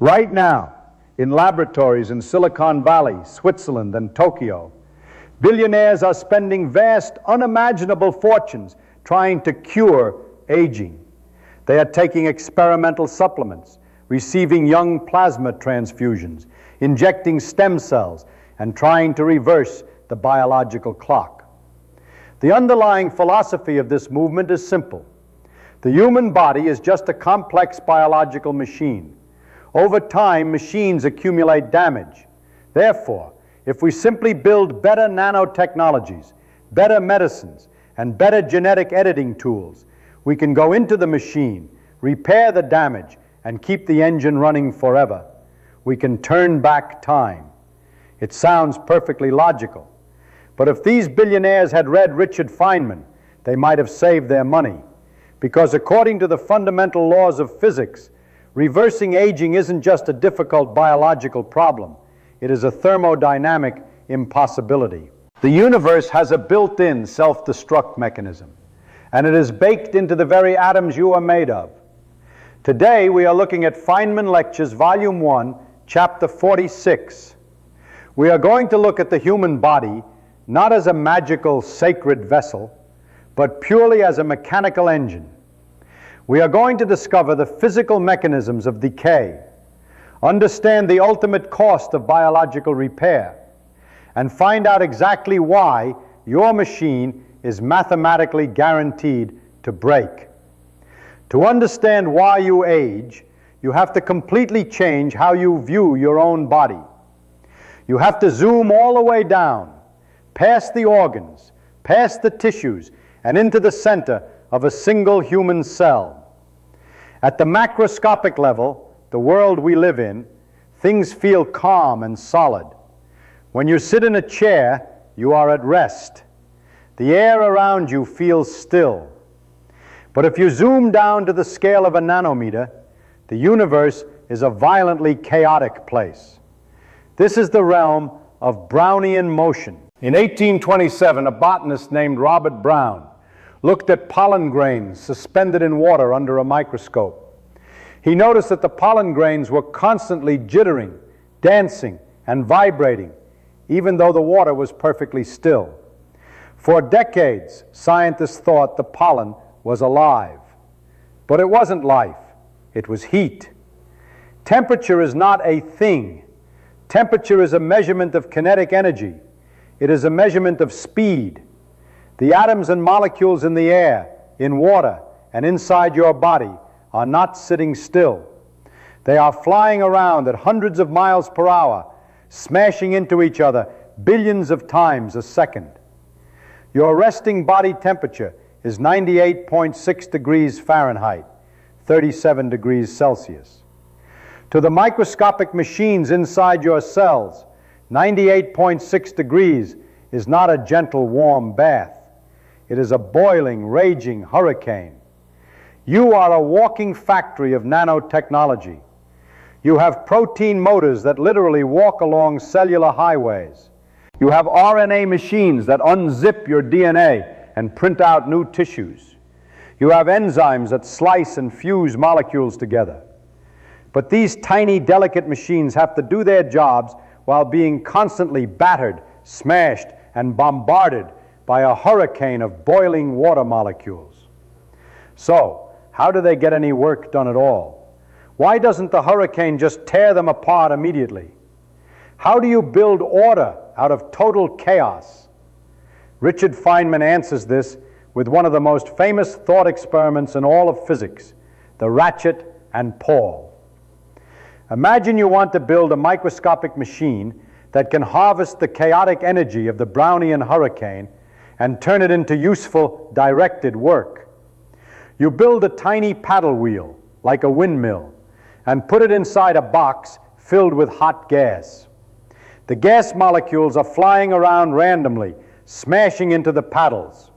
Right now, in laboratories in Silicon Valley, Switzerland, and Tokyo, billionaires are spending vast, unimaginable fortunes trying to cure aging. They are taking experimental supplements, receiving young plasma transfusions, injecting stem cells, and trying to reverse the biological clock. The underlying philosophy of this movement is simple. The human body is just a complex biological machine. Over time, machines accumulate damage. Therefore, if we simply build better nanotechnologies, better medicines, and better genetic editing tools, we can go into the machine, repair the damage, and keep the engine running forever. We can turn back time. It sounds perfectly logical. But if these billionaires had read Richard Feynman, they might have saved their money. Because according to the fundamental laws of physics, reversing aging isn't just a difficult biological problem. It is a thermodynamic impossibility. The universe has a built-in self-destruct mechanism, and it is baked into the very atoms you are made of. Today, we are looking at Feynman Lectures Volume I, Chapter 46. We are going to look at the human body not as a magical, sacred vessel, but purely as a mechanical engine. We are going to discover the physical mechanisms of decay, understand the ultimate cost of biological repair, and find out exactly why your machine is mathematically guaranteed to break. To understand why you age, you have to completely change how you view your own body. You have to zoom all the way down, past the organs, past the tissues, and into the center of a single human cell. At the macroscopic level, the world we live in, things feel calm and solid. When you sit in a chair, you are at rest. The air around you feels still. But if you zoom down to the scale of a nanometer, the universe is a violently chaotic place. This is the realm of Brownian motion. In 1827, a botanist named Robert Brown looked at pollen grains suspended in water under a microscope. He noticed that the pollen grains were constantly jittering, dancing, and vibrating, even though the water was perfectly still. For decades, scientists thought the pollen was alive. But it wasn't life, it was heat. Temperature is not a thing. Temperature is a measurement of kinetic energy. It is a measurement of speed. The atoms and molecules in the air, in water, and inside your body are not sitting still. They are flying around at hundreds of miles per hour, smashing into each other billions of times a second. Your resting body temperature is 98.6 degrees Fahrenheit, 37 degrees Celsius. To the microscopic machines inside your cells, 98.6 degrees is not a gentle, warm bath. It is a boiling, raging hurricane. You are a walking factory of nanotechnology. You have protein motors that literally walk along cellular highways. You have RNA machines that unzip your DNA and print out new tissues. You have enzymes that slice and fuse molecules together. But these tiny, delicate machines have to do their jobs while being constantly battered, smashed, and bombarded by a hurricane of boiling water molecules. So, how do they get any work done at all? Why doesn't the hurricane just tear them apart immediately? How do you build order out of total chaos? Richard Feynman answers this with one of the most famous thought experiments in all of physics, the Ratchet and Pawl. Imagine you want to build a microscopic machine that can harvest the chaotic energy of the Brownian hurricane and turn it into useful, directed work. You build a tiny paddle wheel, like a windmill, and put it inside a box filled with hot gas. The gas molecules are flying around randomly, smashing into the paddles.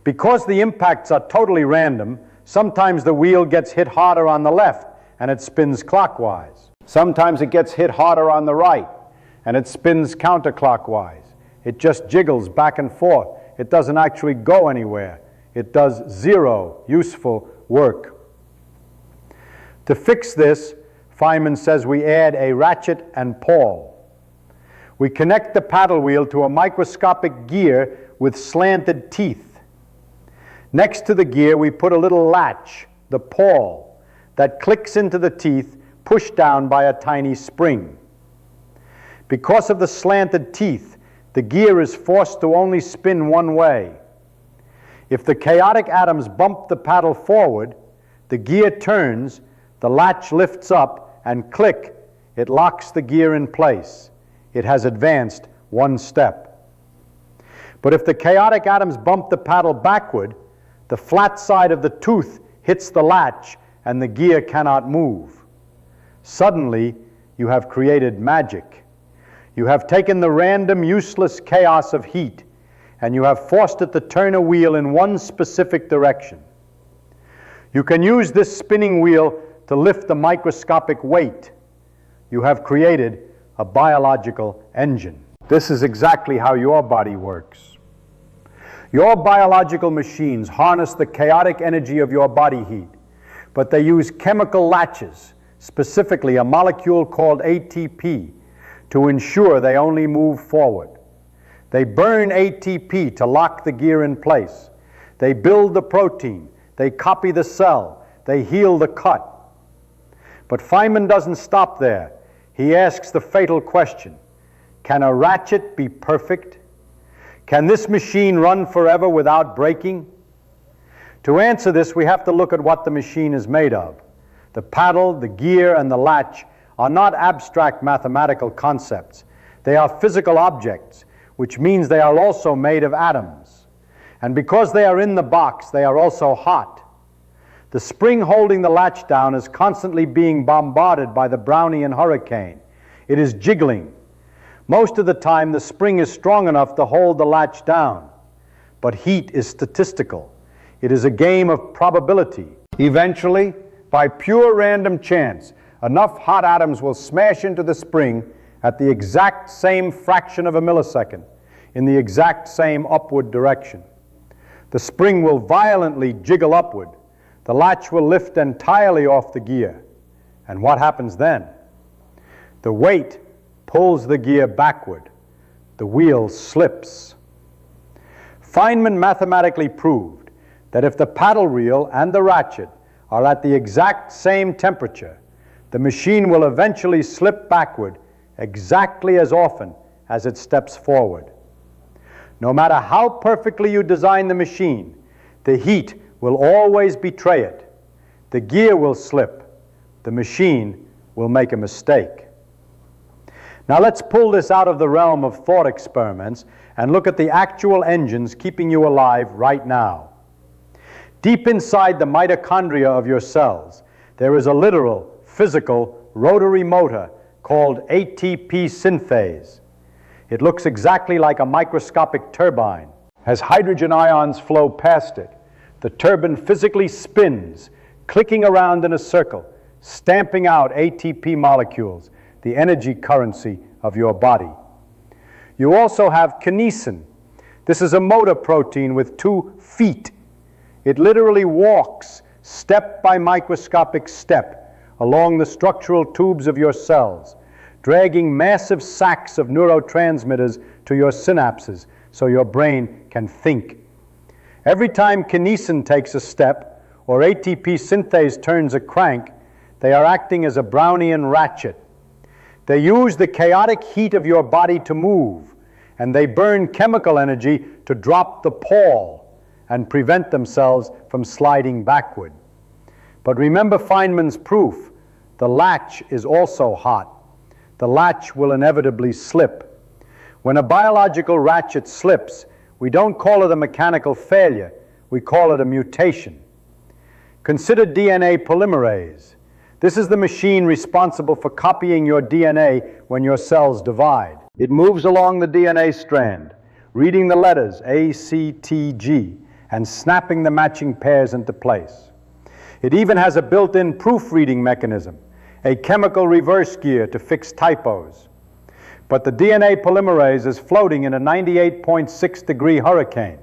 Because the impacts are totally random, sometimes the wheel gets hit harder on the left, and it spins clockwise. Sometimes it gets hit harder on the right, and it spins counterclockwise. It just jiggles back and forth. It doesn't actually go anywhere. It does zero useful work. To fix this, Feynman says we add a Ratchet and Pawl. We connect the paddle wheel to a microscopic gear with slanted teeth. Next to the gear, we put a little latch, the pawl, that clicks into the teeth, pushed down by a tiny spring. Because of the slanted teeth, the gear is forced to only spin one way. If the chaotic atoms bump the paddle forward, the gear turns, the latch lifts up, and click, it locks the gear in place. It has advanced one step. But if the chaotic atoms bump the paddle backward, the flat side of the tooth hits the latch and the gear cannot move. Suddenly, you have created magic. You have taken the random, useless chaos of heat and you have forced it to turn a wheel in one specific direction. You can use this spinning wheel to lift the microscopic weight. You have created a biological engine. This is exactly how your body works. Your biological machines harness the chaotic energy of your body heat, but they use chemical latches, specifically a molecule called ATP, to ensure they only move forward. They burn ATP to lock the gear in place. They build the protein. They copy the cell. They heal the cut. But Feynman doesn't stop there. He asks the fatal question, can a ratchet be perfect? Can this machine run forever without breaking? To answer this, we have to look at what the machine is made of. The paddle, the gear, and the latch are not abstract mathematical concepts. They are physical objects, which means they are also made of atoms. And because they are in the box, they are also hot. The spring holding the latch down is constantly being bombarded by the Brownian hurricane. It is jiggling. Most of the time, the spring is strong enough to hold the latch down. But heat is statistical. It is a game of probability. Eventually, by pure random chance, enough hot atoms will smash into the spring at the exact same fraction of a millisecond, in the exact same upward direction. The spring will violently jiggle upward. The latch will lift entirely off the gear. And what happens then? The weight pulls the gear backward. The wheel slips. Feynman mathematically proved that if the paddle wheel and the ratchet are at the exact same temperature, the machine will eventually slip backward exactly as often as it steps forward. No matter how perfectly you design the machine, the heat will always betray it. The gear will slip. The machine will make a mistake. Now let's pull this out of the realm of thought experiments and look at the actual engines keeping you alive right now. Deep inside the mitochondria of your cells, there is a literal, physical, rotary motor called ATP synthase. It looks exactly like a microscopic turbine. As hydrogen ions flow past it, the turbine physically spins, clicking around in a circle, stamping out ATP molecules, the energy currency of your body. You also have kinesin. This is a motor protein with 2 feet. It literally walks step by microscopic step along the structural tubes of your cells, dragging massive sacks of neurotransmitters to your synapses so your brain can think. Every time kinesin takes a step or ATP synthase turns a crank, they are acting as a Brownian ratchet. They use the chaotic heat of your body to move, and they burn chemical energy to drop the pawl and prevent themselves from sliding backward. But remember Feynman's proof. The latch is also hot. The latch will inevitably slip. When a biological ratchet slips, we don't call it a mechanical failure. We call it a mutation. Consider DNA polymerase. This is the machine responsible for copying your DNA when your cells divide. It moves along the DNA strand, reading the letters A, C, T, G, and snapping the matching pairs into place. It even has a built-in proofreading mechanism, a chemical reverse gear to fix typos. But the DNA polymerase is floating in a 98.6-degree hurricane.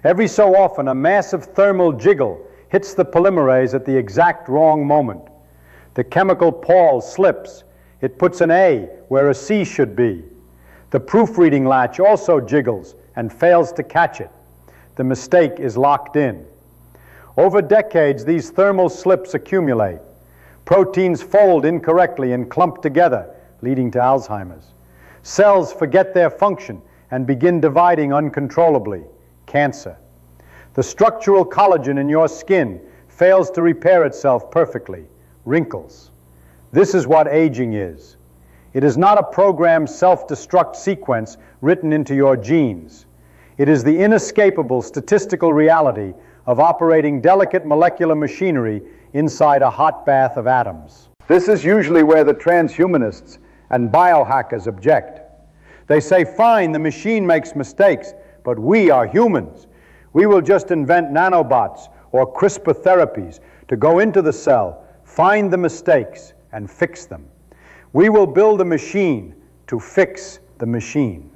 Every so often, a massive thermal jiggle hits the polymerase at the exact wrong moment. The chemical Pawl slips. It puts an A where a C should be. The proofreading latch also jiggles and fails to catch it. The mistake is locked in. Over decades, these thermal slips accumulate. Proteins fold incorrectly and clump together, leading to Alzheimer's. Cells forget their function and begin dividing uncontrollably, cancer. The structural collagen in your skin fails to repair itself perfectly, wrinkles. This is what aging is. It is not a programmed self-destruct sequence written into your genes. It is the inescapable statistical reality of operating delicate molecular machinery inside a hot bath of atoms. This is usually where the transhumanists and biohackers object. They say, fine, the machine makes mistakes, but we are humans. We will just invent nanobots or CRISPR therapies to go into the cell, find the mistakes, and fix them. We will build a machine to fix the machine.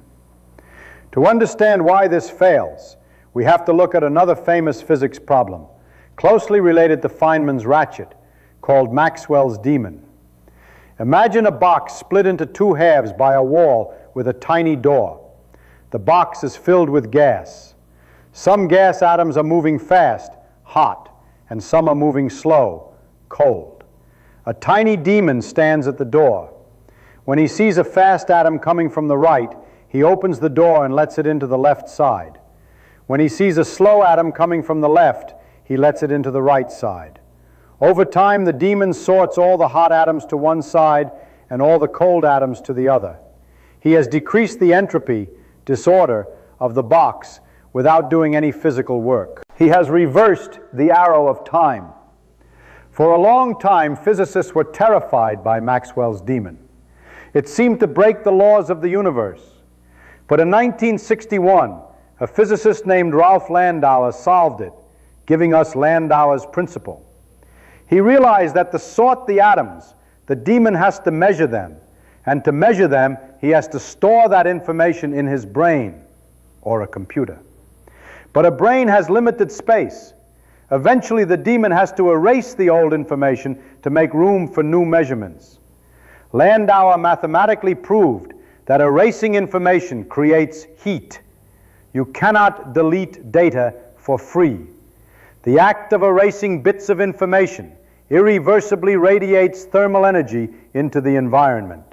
To understand why this fails, we have to look at another famous physics problem, closely related to Feynman's ratchet, called Maxwell's demon. Imagine a box split into two halves by a wall with a tiny door. The box is filled with gas. Some gas atoms are moving fast, hot, and some are moving slow, cold. A tiny demon stands at the door. When he sees a fast atom coming from the right, he opens the door and lets it into the left side. When he sees a slow atom coming from the left, he lets it into the right side. Over time, the demon sorts all the hot atoms to one side and all the cold atoms to the other. He has decreased the entropy, disorder, of the box without doing any physical work. He has reversed the arrow of time. For a long time, physicists were terrified by Maxwell's demon. It seemed to break the laws of the universe. But in 1961, a physicist named Ralph Landauer solved it, giving us Landauer's principle. He realized that to sort the atoms, the demon has to measure them, and to measure them, he has to store that information in his brain, or a computer. But a brain has limited space. Eventually, the demon has to erase the old information to make room for new measurements. Landauer mathematically proved that erasing information creates heat. You cannot delete data for free. The act of erasing bits of information irreversibly radiates thermal energy into the environment.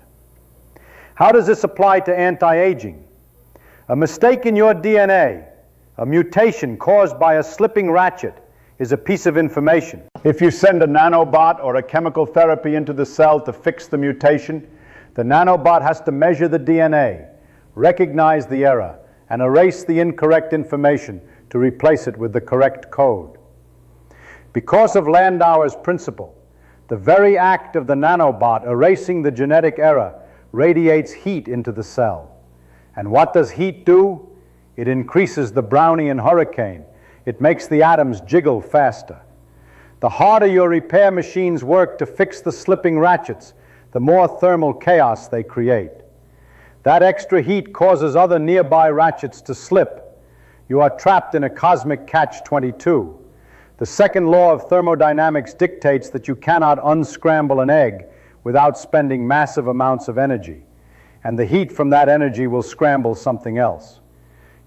How does this apply to anti-aging? A mistake in your DNA, a mutation caused by a slipping ratchet, is a piece of information. If you send a nanobot or a chemical therapy into the cell to fix the mutation, the nanobot has to measure the DNA, recognize the error, and erase the incorrect information to replace it with the correct code. Because of Landauer's principle, the very act of the nanobot erasing the genetic error radiates heat into the cell. And what does heat do? It increases the Brownian hurricane. It makes the atoms jiggle faster. The harder your repair machines work to fix the slipping ratchets, the more thermal chaos they create. That extra heat causes other nearby ratchets to slip. You are trapped in a cosmic catch-22. The second law of thermodynamics dictates that you cannot unscramble an egg without spending massive amounts of energy, and the heat from that energy will scramble something else.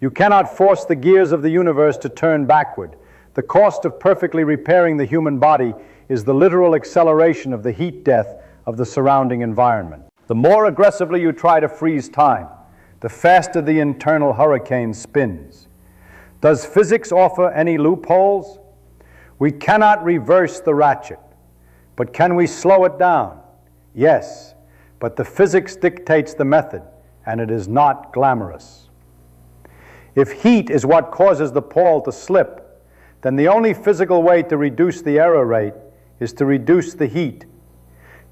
You cannot force the gears of the universe to turn backward. The cost of perfectly repairing the human body is the literal acceleration of the heat death of the surrounding environment. The more aggressively you try to freeze time, the faster the internal hurricane spins. Does physics offer any loopholes? We cannot reverse the ratchet, but can we slow it down? Yes, but the physics dictates the method, and it is not glamorous. If heat is what causes the Pawl to slip, then the only physical way to reduce the error rate is to reduce the heat.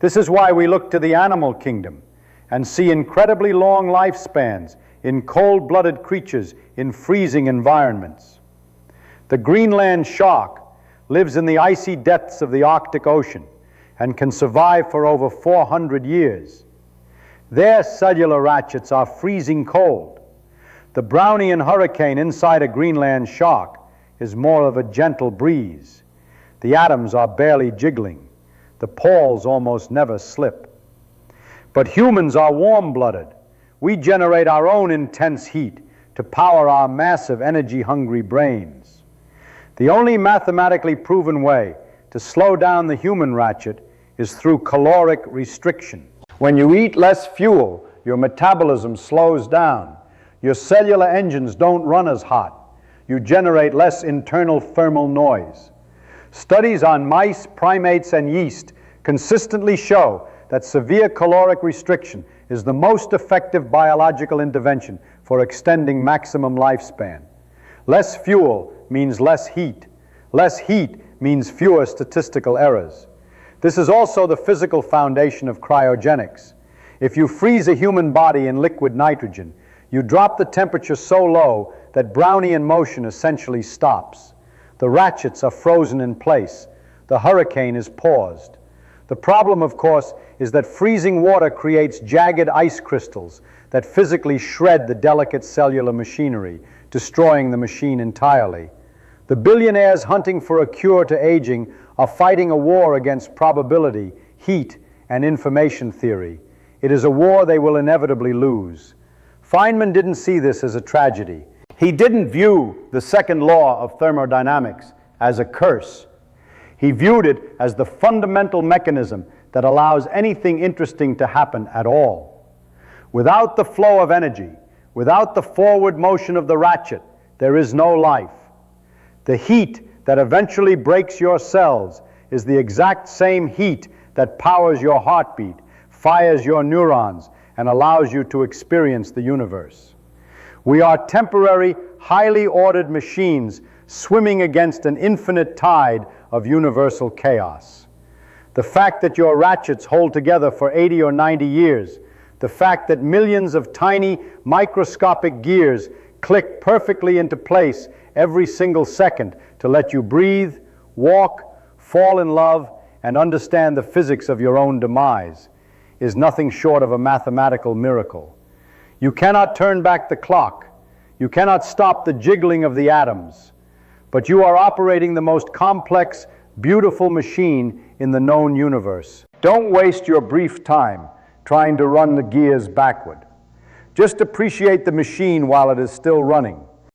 This is why we look to the animal kingdom and see incredibly long lifespans in cold-blooded creatures in freezing environments. The Greenland shark lives in the icy depths of the Arctic Ocean and can survive for over 400 years. Their cellular ratchets are freezing cold. The Brownian hurricane inside a Greenland shark is more of a gentle breeze. The atoms are barely jiggling. The The pawls almost never slip. But humans are warm-blooded. We generate our own intense heat to power our massive energy-hungry brains. The only mathematically proven way to slow down the human ratchet is through caloric restriction. When you eat less fuel, your metabolism slows down. Your cellular engines don't run as hot. You generate less internal thermal noise. Studies on mice, primates, and yeast consistently show that severe caloric restriction is the most effective biological intervention for extending maximum lifespan. Less fuel means less heat. Less heat means fewer statistical errors. This is also the physical foundation of cryogenics. If you freeze a human body in liquid nitrogen, you drop the temperature so low that Brownian motion essentially stops. The ratchets are frozen in place. The hurricane is paused. The problem, of course, is that freezing water creates jagged ice crystals that physically shred the delicate cellular machinery, destroying the machine entirely. The billionaires hunting for a cure to aging are fighting a war against probability, heat, and information theory. It is a war they will inevitably lose. Feynman didn't see this as a tragedy. He didn't view the second law of thermodynamics as a curse. He viewed it as the fundamental mechanism that allows anything interesting to happen at all. Without the flow of energy, without the forward motion of the ratchet, there is no life. The heat that eventually breaks your cells is the exact same heat that powers your heartbeat, fires your neurons, and allows you to experience the universe. We are temporary, highly ordered machines swimming against an infinite tide of universal chaos. The fact that your ratchets hold together for 80 or 90 years, the fact that millions of tiny microscopic gears click perfectly into place every single second to let you breathe, walk, fall in love, and understand the physics of your own demise is nothing short of a mathematical miracle. You cannot turn back the clock. You cannot stop the jiggling of the atoms. But you are operating the most complex, beautiful machine in the known universe. Don't waste your brief time trying to run the gears backward. Just appreciate the machine while it is still running.